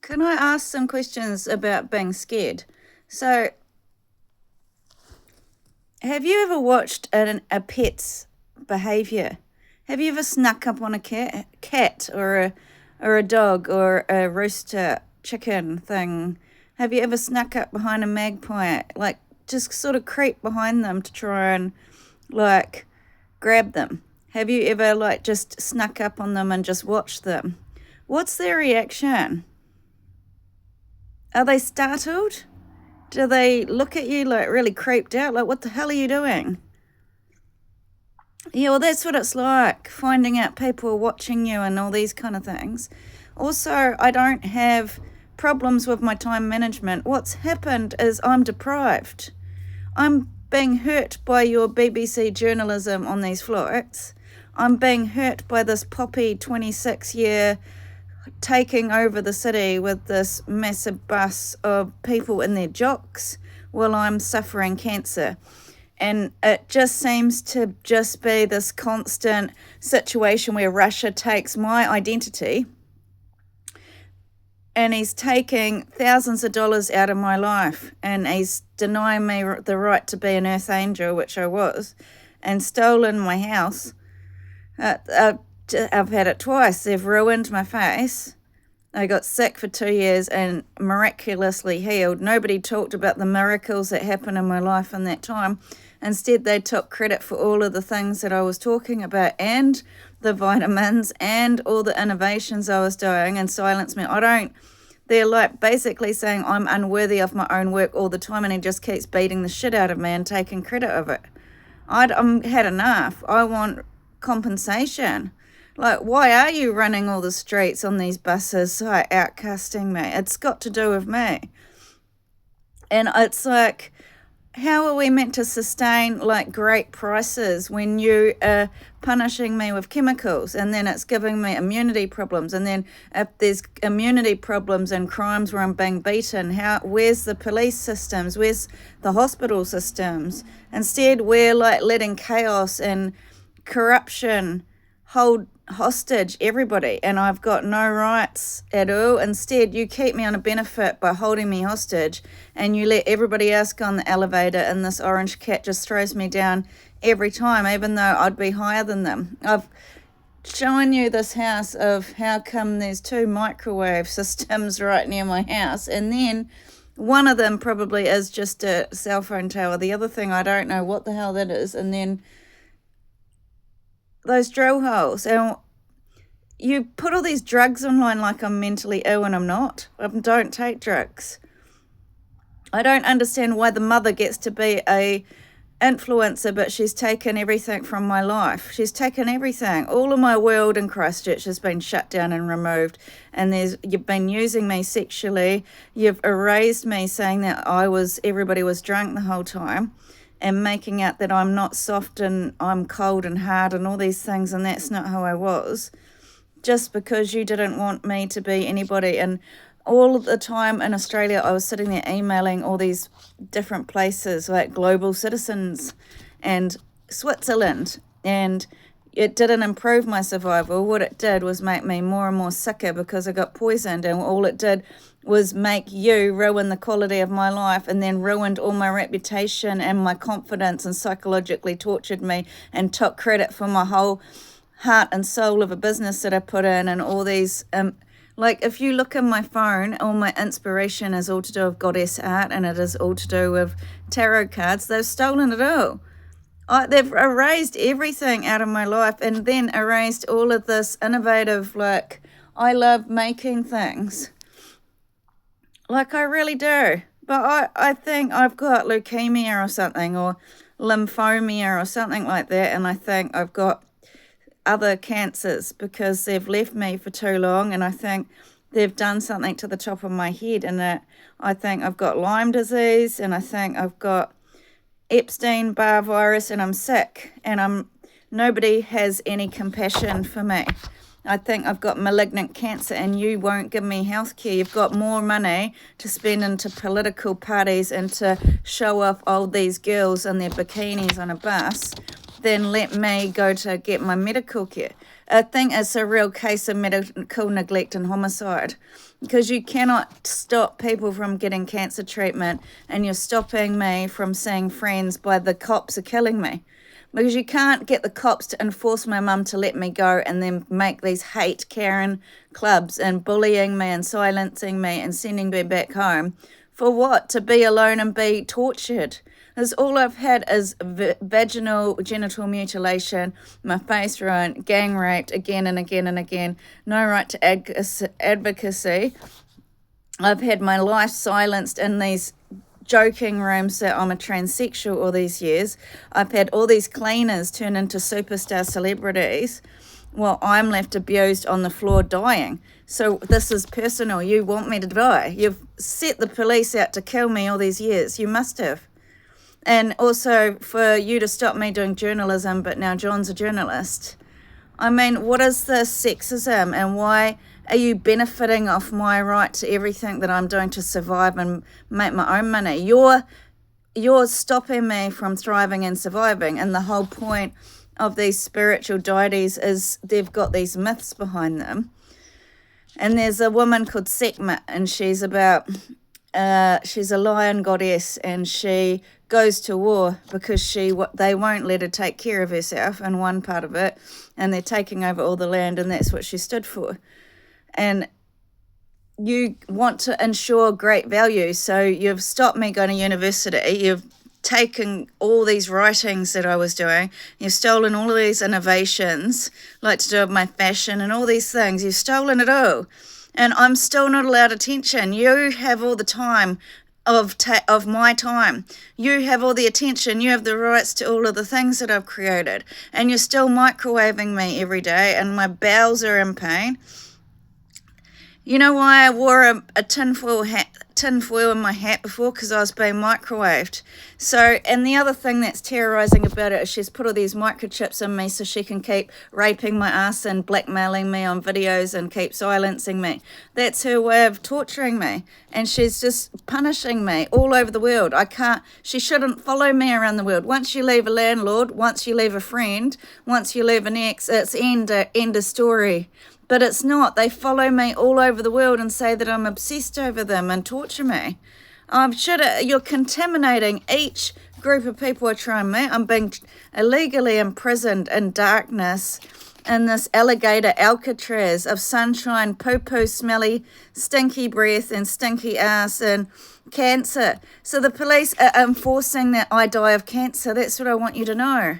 Can I ask some questions about being scared? So, have you ever watched a pet's behaviour? Have you ever snuck up on a cat or a dog or a rooster chicken thing? Have you ever snuck up behind a magpie, like just sort of creep behind them to try and like grab them? Have you ever like just snuck up on them and just watched them? What's their reaction? Are they startled? Do they look at you like really creeped out? Like, what the hell are you doing? Yeah, well, that's what it's like, finding out people are watching you and all these kind of things. Also, I don't have problems with my time management. What's happened is I'm deprived. I'm being hurt by your BBC journalism on these flights. I'm being hurt by this poppy 26-year taking over the city with this massive bus of people in their jocks while I'm suffering cancer. And it just seems to just be this constant situation where Russia takes my identity and he's taking thousands of dollars out of my life and he's denying me the right to be an earth angel, which I was, and stolen my house. I've had it twice. They've ruined my face. I got sick for 2 years and miraculously healed. Nobody talked about the miracles that happened in my life in that time. Instead, they took credit for all of the things that I was talking about and the vitamins and all the innovations I was doing and silenced me. They're like basically saying I'm unworthy of my own work all the time, and he just keeps beating the shit out of me and taking credit of it. I'm had enough. I want compensation. Like, why are you running all the streets on these buses, like outcasting me? It's got to do with me. And it's like, how are we meant to sustain like great prices when you are punishing me with chemicals and then it's giving me immunity problems? And then if there's immunity problems and crimes where I'm being beaten, where's the police systems? Where's the hospital systems? Instead, we're like letting chaos and corruption hold hostage everybody, and I've got no rights at all. Instead, you keep me on a benefit by holding me hostage, and you let everybody else go on the elevator, and this orange cat just throws me down every time, even though I'd be higher than them. I've shown you this house of how come there's 2 microwave systems right near my house, and then one of them probably is just a cell phone tower. The other thing, I don't know what the hell that is. And then those drill holes. And you put all these drugs online like I'm mentally ill, and I'm not. I don't take drugs. I don't understand why the mother gets to be a influencer, but she's taken everything from my life. She's taken everything. All of my world in Christchurch has been shut down and removed. And you've been using me sexually. You've erased me, saying that everybody was drunk the whole time, and making out that I'm not soft and I'm cold and hard and all these things, and that's not how I was, just because you didn't want me to be anybody. And all of the time in Australia, I was sitting there emailing all these different places like Global Citizens and Switzerland, and it didn't improve my survival. What it did was make me more and more sicker because I got poisoned, and all it did was make you ruin the quality of my life, and then ruined all my reputation and my confidence, and psychologically tortured me and took credit for my whole heart and soul of a business that I put in, and all these like if you look at my phone, all my inspiration is all to do with goddess art, and it is all to do with tarot cards. They've stolen it all. They've erased everything out of my life, and then erased all of this innovative, like, I love making things. Like, I really do. But I think I've got leukemia or something, or lymphomia or something like that, and I think I've got other cancers because they've left me for too long, and I think they've done something to the top of my head, and I think I've got Lyme disease, and I think I've got Epstein-Barr virus, and I'm sick, and nobody has any compassion for me. I think I've got malignant cancer, and you won't give me health care. You've got more money to spend into political parties and to show off all these girls in their bikinis on a bus than let me go to get my medical care. I think it's a real case of medical neglect and homicide. because you cannot stop people from getting cancer treatment, and you're stopping me from seeing friends by the cops are killing me. Because you can't get the cops to enforce my mum to let me go and then make these hate Karen clubs and bullying me and silencing me and sending me back home. For what? To be alone and be tortured. That's all I've had is vaginal genital mutilation, my face ruined, gang raped again and again and again, no right to advocacy. I've had my life silenced in these joking rooms that I'm a transsexual all these years. I've had all these cleaners turn into superstar celebrities while I'm left abused on the floor dying. So this is personal. You want me to die. You've set the police out to kill me all these years. You must have. And also for you to stop me doing journalism, but now John's a journalist. I mean, what is this sexism, and why are you benefiting off my right to everything that I'm doing to survive and make my own money? You're stopping me from thriving and surviving, and the whole point of these spiritual deities is they've got these myths behind them. And there's a woman called Sekhmet, and she's a lion goddess, and she goes to war because they won't let her take care of herself in one part of it, and they're taking over all the land, and that's what she stood for. And you want to ensure great value, so you've stopped me going to university, you've taken all these writings that I was doing, you've stolen all of these innovations, like to do with my fashion and all these things, you've stolen it all, and I'm still not allowed attention. You have all the time of my time. You have all the attention. You have the rights to all of the things that I've created, and you're still microwaving me every day, and my bowels are in pain. You know why I wore a tinfoil in my hat before? Because I was being microwaved. So, and the other thing that's terrorizing about it is she's put all these microchips in me so she can keep raping my ass and blackmailing me on videos and keep silencing me. That's her way of torturing me. And she's just punishing me all over the world. She shouldn't follow me around the world. Once you leave a landlord, once you leave a friend, once you leave an ex, it's end of story. But it's not. They follow me all over the world and say that I'm obsessed over them and torture me. You're contaminating each group of people I try and meet. I'm being illegally imprisoned in darkness in this alligator Alcatraz of sunshine, poo-poo, smelly, stinky breath and stinky ass and cancer. So the police are enforcing that I die of cancer. That's what I want you to know.